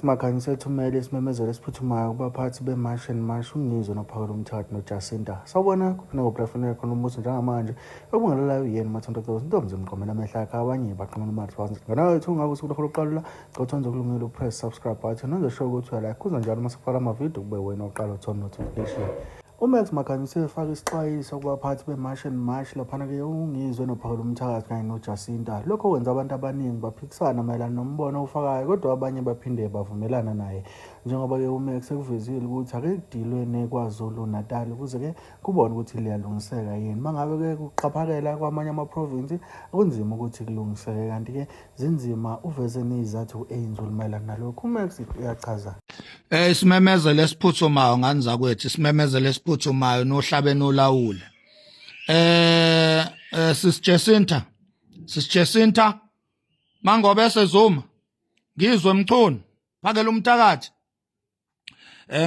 Simakhanyisa ethumele isimemezelo esiphuthumayo kubaphathi beMarch and March umnyizo noPaul Umthathu noJacinta. Sawubona kuphina ngobrefone khona umbuso njengamanje okungelalayo yena mathonto close intombi zimqomela amehla akhe abanye baqhamela imali twanzi. Nganawe ethu ngabe usuku lokuqala la gcothonze kulungile upress subscribe button nenze sure ukuthi uyalike kuza njalo masifaka amavideo kube wena oqala uthola notification. uMax Makhanyisa efaka isixwayiso kubaphathi beMarch and March laphana-ke ungizwe noPaul Umthathu kanye noJacinta. Lokho kwenza abantu abaningi baphikisana mayelana nombono ofakayo kodwa abanye baphinde bavumelana naye. Njengoba-ke uMax ekuvezile ukuthi ake kudilwe neKwaZulu Natal ukuze-ke kubone ukuthi liyalungiseka yini. Mangabe-ke kuqaphakela kwamanye amaprovinsi kunzima ukuthi kulungiseke, kanti-ke zinzima uveze nezizathu ey'nzulu mayelana nalokhu. uMax uyachaza. Isimemezelo esiphuthumayo ngani zakwethu, isimemezelo esiphuthumayo nohlabeni olawule. Sisijesinta mangobe sezuma ngizwe mchunu phakela umthakathi.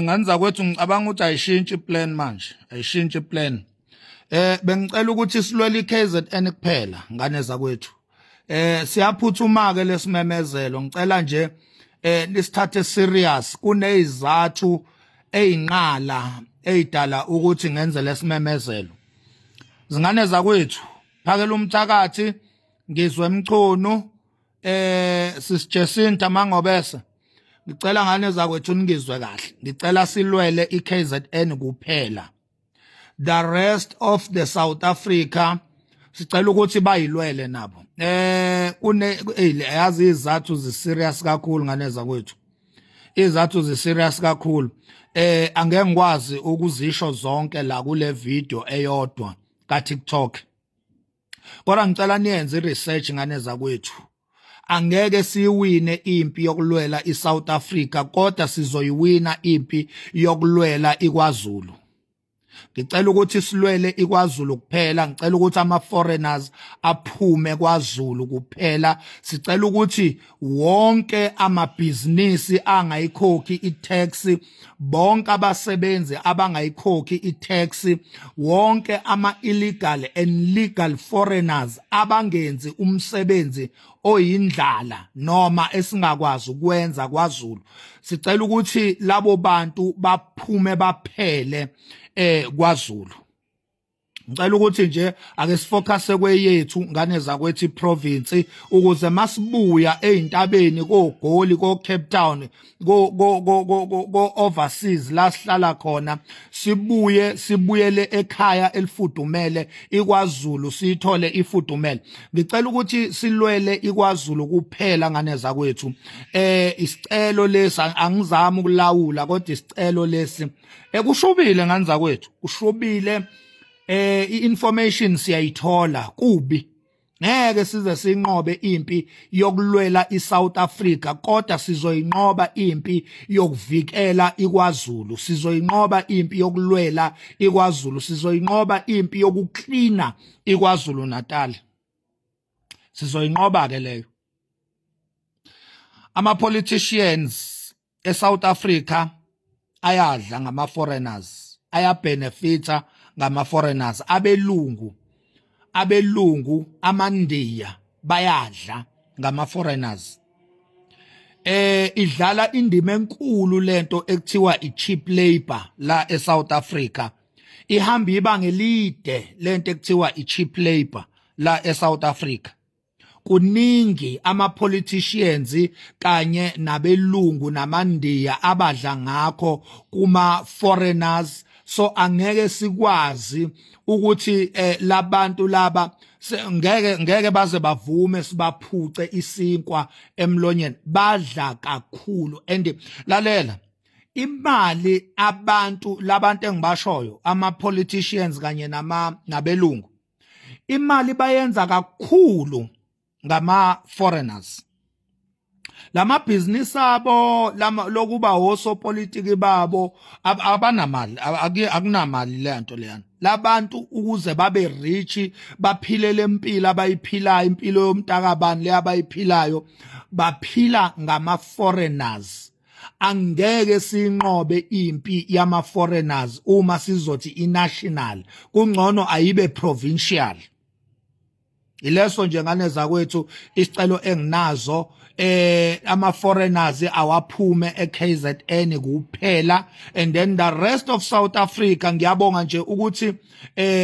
Ngani zakwethu ngicabanga ukuthi ayishintshe iplan manje, ayishintshe iplan. Bengicela ukuthi silwele iKZN kuphela ngane zakwethu. Siyaphuthuma ke lesimemezelo, ngicela nje lisithathe serious kunezathu eyinqala eyidala ukuthi ngenze lesimemezelo. Zingane zakwethu phakela umthakathi ngizwe emchunu sisijesinta mangobese ngicela ngane zakwethu ningizwe kahle, ngicela silwele iKZN kuphela. The rest of the South Africa sicela ukuthi bayilwele nabo. Yazi izathu ziserious kakhulu ngane zakwethu, izathu ziserious kakhulu. Angeke ngikwazi ukuzisho zonke la kule video eyodwa ka TikTok, kodwa ngicela niyenze research ngane zakwethu. Angeke siyiwine impi yokulwela iSouth Africa, kodwa sizoyiwina impi yokulwela iKwaZulu. Ngicela ukuthi silwele iKwaZulu kuphela, ngicela ukuthi ama-foreigners aphume KwaZulu kuphela. Sicela ukuthi wonke amabhizinisi angayikhokhi i-tax, bonke abasebenzi abangayikhokhi i-tax, wonke ama-illegal and legal foreigners abangenzi umsebenzi oyindlala noma esingakwazi ukwenza KwaZulu, sicela ukuthi labo bantu baphume baphele KwaZulu. Ngicela ukuthi nje ake sifocuse kweyethu ngane zakwethu iprovince ukuze masibuya eintabeni koGoli koCape Town ko overseas la sihlala khona, sibuyele ekhaya elifudumele iKwaZulu, sithole ifudumele. Ngicela ukuthi silwele iKwaZulu kuphela ngane zakwethu. Isicelo lesi angizami ukulawula kodwa isicelo lesi kushubile ngane zakwethu, kushubile. I-information siyayithola kubi. Ngeke size sinqobe impi yokulwela iSouth Africa, kodwa sizoyinqoba impi yokuvikela iKwaZulu, sizoyinqoba impi yokulwela iKwaZulu, sizoyinqoba impi yokuklina iKwaZulu Natal. Sizoyinqoba ke leyo. Ama-politicians eSouth Africa ayadla ngama-foreigners, ayabenefita ngama-foreigners. Abelungu amandiya bayadla ngama-foreigners. Idlala indima enkulu lento ekuthiwa i-cheap labor la eSouth Africa. Ihamba ibanga elide lento ekuthiwa i-cheap labor la eSouth Africa. Kuningi ama-politicians kanye nabelungu namandiya abadla ngakho kuma-foreigners. So angeke sikwazi ukuthi labantu laba ngeke baze bavume sibaphuce isinkwa emlonyeni, badla kakhulu. And lalela imali labantu engibashoyo ama-politicians kanye nabelungu, imali bayenza kakhulu ngama-foreigners. Lamabhizinisi abo lokuba osopolitiki babo abanamali, akunamali lento leyana. Labantu ukuze babe rich, baphilele impilo abayiphilayo, impilo yomntakabani le abayiphilayo, baphila ngama-foreigners. Angeke sinqobe impi yama-foreigners uma sizothi i-national, kungcono ayibe provincial. ileso nje ngane zakwethu isicelo enginazo ama foreigners awaphume eKZN kuphela, and then the rest of South Africa ngiyabonga nje ukuthi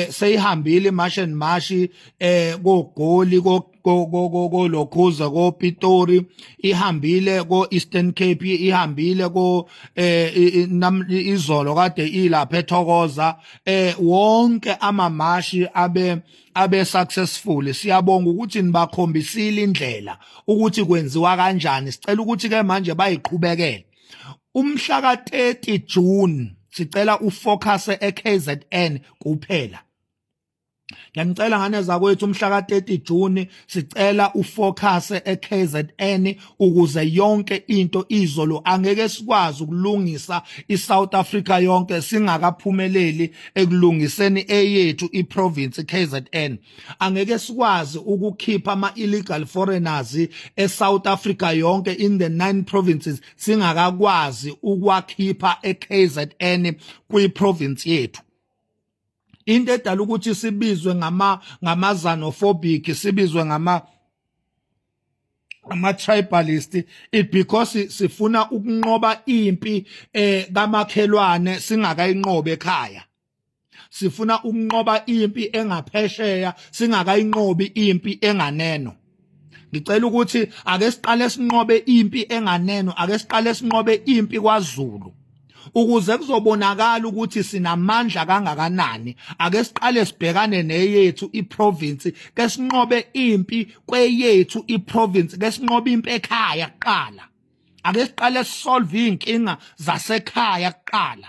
seyihambile imarch and march koGoli ko Lokhuza ko Pitori, ihambile ko Eastern Cape, ihambile ko izolo kade ilapha eThokoza, wonke amamashi abe successful. Siyabonga ukuthi nibakhombisile indlela ukuthi kwenziwa kanjani. Sicela ukuthi ke manje bayiqhubekele. Umhla ka 30 June sicela ufocus eKZN kuphela. Ngiyacela ngane zakwethu umhla ka 30 June sicela ufocus eKZN ukuze yonke into izolo angeke sikwazi ukulungisa iSouth Africa yonke singakaphumeleli ekulungiseni eyethu iprovince KZN. Angeke sikwazi ukukhipha ama illegal foreigners eSouth Africa yonke in the 9 provinces singakakwazi ukwakhipha eKZN kwiprovince yethu. Into edala ukuthi sibizwe ngama-xenophobic, sibizwe ama-tribalist, it because sifuna ukunqoba impi kamakhelwane singakayinqobi ekhaya. Sifuna ukunqoba impi engaphesheya singakayinqobi impi enganeno. Ngicela ukuthi ake siqale sinqobe impi enganeno, ake siqale sinqobe impi kwaZulu. Ukuze kuzobonakala ukuthi sinamandla kangakanani, ake siqale sibhekane neyethu iprovince, ke sinqobe impi kweyethu iprovince, ke sinqobe impi ekhaya kuqala. Ake siqale solve inkinga zasekhaya kuqala.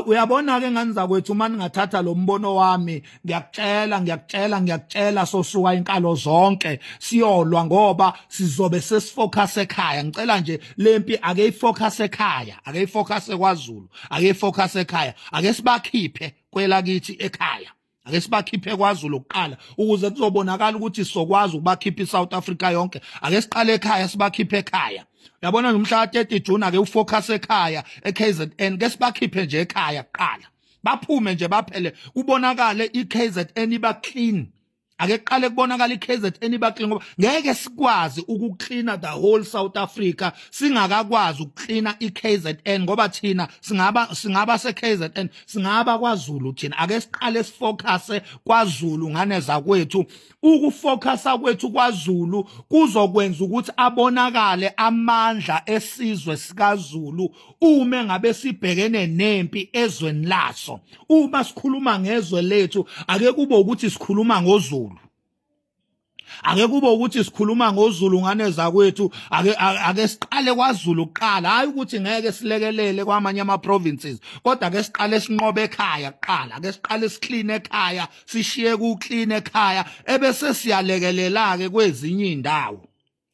Uyabona ke ngani zakwethu manje ngathatha lo mbono wami ngiyakutshela sosuka inkalo zonke siyolwa ngoba sizobe sesifocus ekhaya. Ngicela nje lempi ake ifocus ekhaya, ake ifocus kwaZulu, ake ifocus ekhaya, ake sibakhiphe kwelakithi ekhaya, ake sibakhiphe kwaZulu kuqala ukuze kuzobonakala ukuthi sokwazi ukubakhipha iSouth Africa yonke. Ake siqale ekhaya sibakhiphe ekhaya. Yabona ngomhla 30 June ake ufocus ekhaya eKZN, ke sibakhiphe nje ekhaya kuqala, baphume nje baphele kubonakale iKZN iba clean. Ake kuqale kubonakala iKZN iba clean ngoba ngeke sikwazi ukucleana the whole South Africa singakakwazi ukucleana iKZN ngoba thina singaba seKZN singaba kwaZulu thina. Ake siqale sifocus kwaZulu ngane zakwethu. Ukufocusa kwethu kwaZulu kuzokwenza ukuthi abonakale amandla esizwe sikaZulu uma ngabe sibhekene nempi ezweni laso. Uma sikhuluma ngezwe lethu ake kube ukuthi sikhuluma ngoZulu. Ake kube ukuthi sikhuluma ngoZulu ngane zakwethu, ake siqale kwaZulu kuqala, hayi ukuthi ngeke silekelele kwamanye ama provinces, kodwa ake siqale sinqobe ekhaya kuqala, ake siqale siclean ekhaya, sishiye ku clean ekhaya ebese siyalekelela ke kwezinye indawo.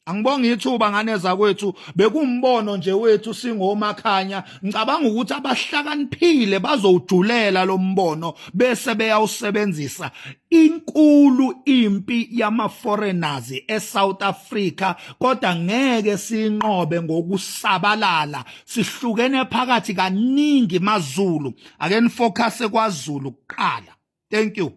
Angibonga ithuba ngane zakwethu, bekumbono nje wethu singomakhanya. Ngicabanga ukuthi abahlakaniphile bazowujulela lo mbono bese beyawusebenzisa. Inkulu impi yama foreigners eSouth Africa, kodwa ngeke sinqobe ngokusabalala. Sihlukene phakathi kaningi maZulu. Ake nifocus kwaZulu kuqala. Thank you.